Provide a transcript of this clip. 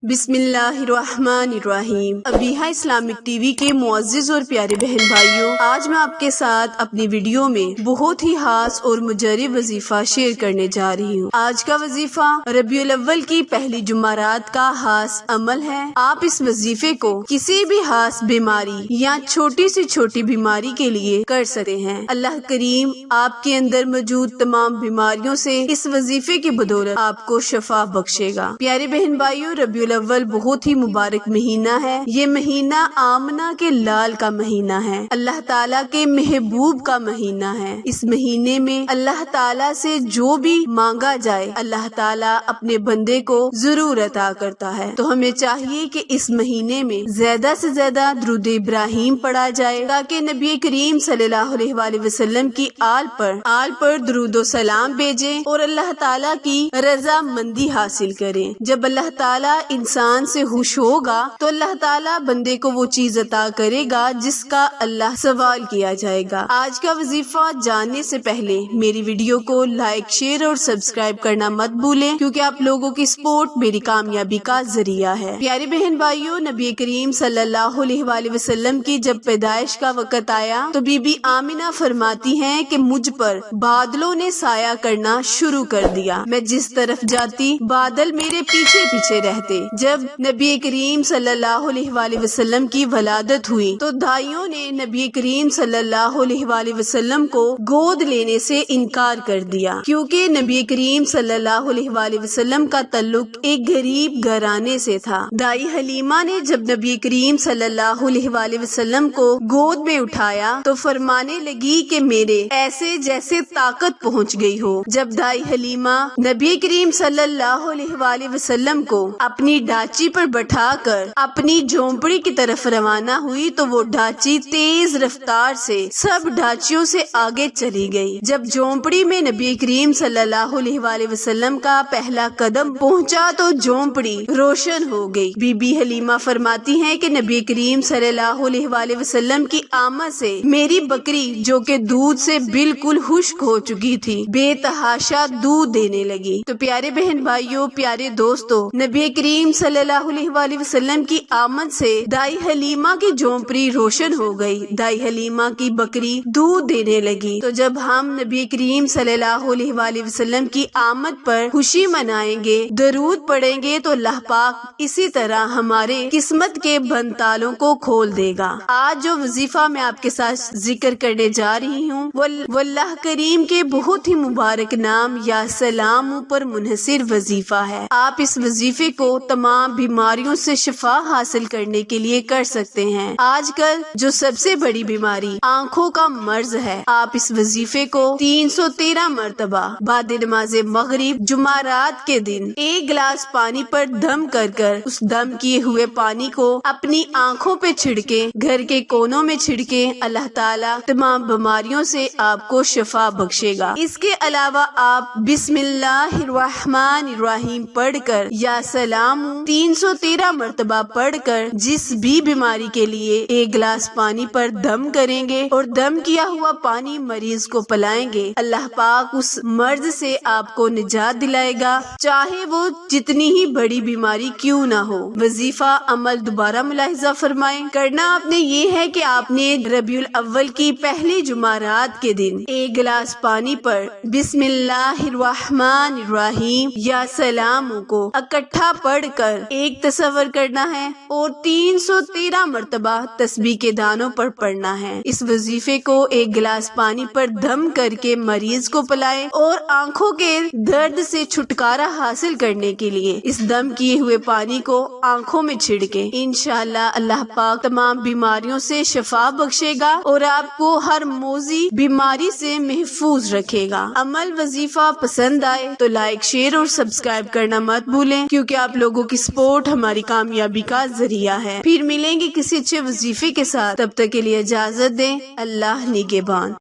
بسم اللہ الرحمن الرحیم۔ ابیہا اسلامک ٹی وی کے معزز اور پیارے بہن بھائیوں، آج میں آپ کے ساتھ اپنی ویڈیو میں بہت ہی خاص اور مجرب وظیفہ شیئر کرنے جا رہی ہوں۔ آج کا وظیفہ ربیع الاول کی پہلی جمعرات کا خاص عمل ہے۔ آپ اس وظیفے کو کسی بھی خاص بیماری یا چھوٹی سے چھوٹی بیماری کے لیے کر سکتے ہیں۔ اللہ کریم آپ کے اندر موجود تمام بیماریوں سے اس وظیفے کی بدولت آپ کو شفا بخشے گا۔ پیارے بہن بھائیوں، ربیع الاول بہت ہی مبارک مہینہ ہے۔ یہ مہینہ آمنہ کے لال کا مہینہ ہے، اللہ تعالیٰ کے محبوب کا مہینہ ہے۔ اس مہینے میں اللہ تعالیٰ سے جو بھی مانگا جائے اللہ تعالیٰ اپنے بندے کو ضرور عطا کرتا ہے۔ تو ہمیں چاہیے کہ اس مہینے میں زیادہ سے زیادہ درود ابراہیم پڑھا جائے تاکہ نبی کریم صلی اللہ علیہ وآلہ وسلم کی آل پر درود و سلام بھیجیں اور اللہ تعالیٰ کی رضا مندی حاصل کریں۔ جب اللہ تعالیٰ انسان سے خوش ہوگا تو اللہ تعالیٰ بندے کو وہ چیز عطا کرے گا جس کا اللہ سوال کیا جائے گا۔ آج کا وظیفہ جاننے سے پہلے میری ویڈیو کو لائک، شیئر اور سبسکرائب کرنا مت بھولیں، کیونکہ آپ لوگوں کی سپورٹ میری کامیابی کا ذریعہ ہے۔ پیارے بہن بھائیوں، نبی کریم صلی اللہ علیہ وآلہ وسلم کی جب پیدائش کا وقت آیا تو بی بی آمنہ فرماتی ہیں کہ مجھ پر بادلوں نے سایہ کرنا شروع کر دیا۔ میں جس طرف جاتی بادل میرے پیچھے پیچھے رہتے۔ جب نبی کریم صلی اللہ علیہ وآلہ وسلم کی ولادت ہوئی تو دائیوں نے نبی کریم صلی اللہ علیہ وآلہ وسلم کو گود لینے سے انکار کر دیا، کیونکہ نبی کریم صلی اللہ علیہ وآلہ وسلم کا تعلق ایک غریب گھرانے سے تھا۔ دائی حلیمہ نے جب نبی کریم صلی اللہ علیہ وآلہ وسلم کو گود میں اٹھایا تو فرمانے لگی کہ میرے ایسے جیسے طاقت پہنچ گئی ہو۔ جب دائی حلیمہ نبی کریم صلی اللہ علیہ وآلہ وسلم کو اپنی ڈھانچی پر بٹھا کر اپنی جھونپڑی کی طرف روانہ ہوئی تو وہ ڈھانچی تیز رفتار سے سب ڈھانچیوں سے آگے چلی گئی۔ جب جھونپڑی میں نبی کریم صلی اللہ علیہ وآلہ وسلم کا پہلا قدم پہنچا تو جھونپڑی روشن ہو گئی۔ بی بی حلیمہ فرماتی ہیں کہ نبی کریم صلی اللہ علیہ وآلہ وسلم کی آمد سے میری بکری جو کہ دودھ سے بالکل خشک ہو چکی تھی بے تحاشا دودھ دینے لگی۔ تو پیارے بہن بھائیوں، پیارے دوستو، نبی کریم صلی اللہ علیہ وآلہ وسلم کی آمد سے دائی حلیمہ کی جھونپڑی روشن ہو گئی، دائی حلیمہ کی بکری دودھ دینے لگی۔ تو جب ہم نبی کریم صلی اللہ علیہ وآلہ وسلم کی آمد پر خوشی منائیں گے، درود پڑھیں گے تو اللہ پاک اسی طرح ہمارے قسمت کے بند تالوں کو کھول دے گا۔ آج جو وظیفہ میں آپ کے ساتھ ذکر کرنے جا رہی ہوں وہ اللہ کریم کے بہت ہی مبارک نام یا سلام پر منحصر وظیفہ ہے۔ آپ اس وظیفے کو تمام بیماریوں سے شفا حاصل کرنے کے لیے کر سکتے ہیں۔ آج کل جو سب سے بڑی بیماری آنکھوں کا مرض ہے، آپ اس وظیفے کو 313 مرتبہ بعد نماز مغرب جمعرات کے دن ایک گلاس پانی پر دم کر اس دم کیے ہوئے پانی کو اپنی آنکھوں پہ چھڑکے، گھر کے کونوں میں چھڑکے، اللہ تعالیٰ تمام بیماریوں سے آپ کو شفا بخشے گا۔ اس کے علاوہ آپ بسم اللہ الرحمن الرحیم پڑھ کر یا سلام 313 مرتبہ پڑھ کر جس بھی بیماری کے لیے ایک گلاس پانی پر دم کریں گے اور دم کیا ہوا پانی مریض کو پلائیں گے، اللہ پاک اس مرض سے آپ کو نجات دلائے گا، چاہے وہ جتنی ہی بڑی بیماری کیوں نہ ہو۔ وظیفہ عمل دوبارہ ملاحظہ فرمائیں، کرنا آپ نے یہ ہے کہ آپ نے ربیع الاول کی پہلی جمعرات کے دن ایک گلاس پانی پر بسم اللہ الرحمن الرحیم یا سلام کو اکٹھا پڑھ کر ایک تصور کرنا ہے اور 313 مرتبہ تسبیح کے دانوں پر پڑھنا ہے۔ اس وظیفے کو ایک گلاس پانی پر دم کر کے مریض کو پلائیں اور آنکھوں کے درد سے چھٹکارا حاصل کرنے کے لیے اس دم کیے ہوئے پانی کو آنکھوں میں چھڑکیں۔ انشاءاللہ اللہ پاک تمام بیماریوں سے شفا بخشے گا اور آپ کو ہر موذی بیماری سے محفوظ رکھے گا۔ عمل وظیفہ پسند آئے تو لائک، شیئر اور سبسکرائب کرنا مت بھولیں، کیونکہ آپ لوگوں کی سپورٹ ہماری کامیابی کا ذریعہ ہے۔ پھر ملیں گے کسی اچھے وظیفے کے ساتھ، تب تک کے لیے اجازت دیں۔ اللہ نگہبان۔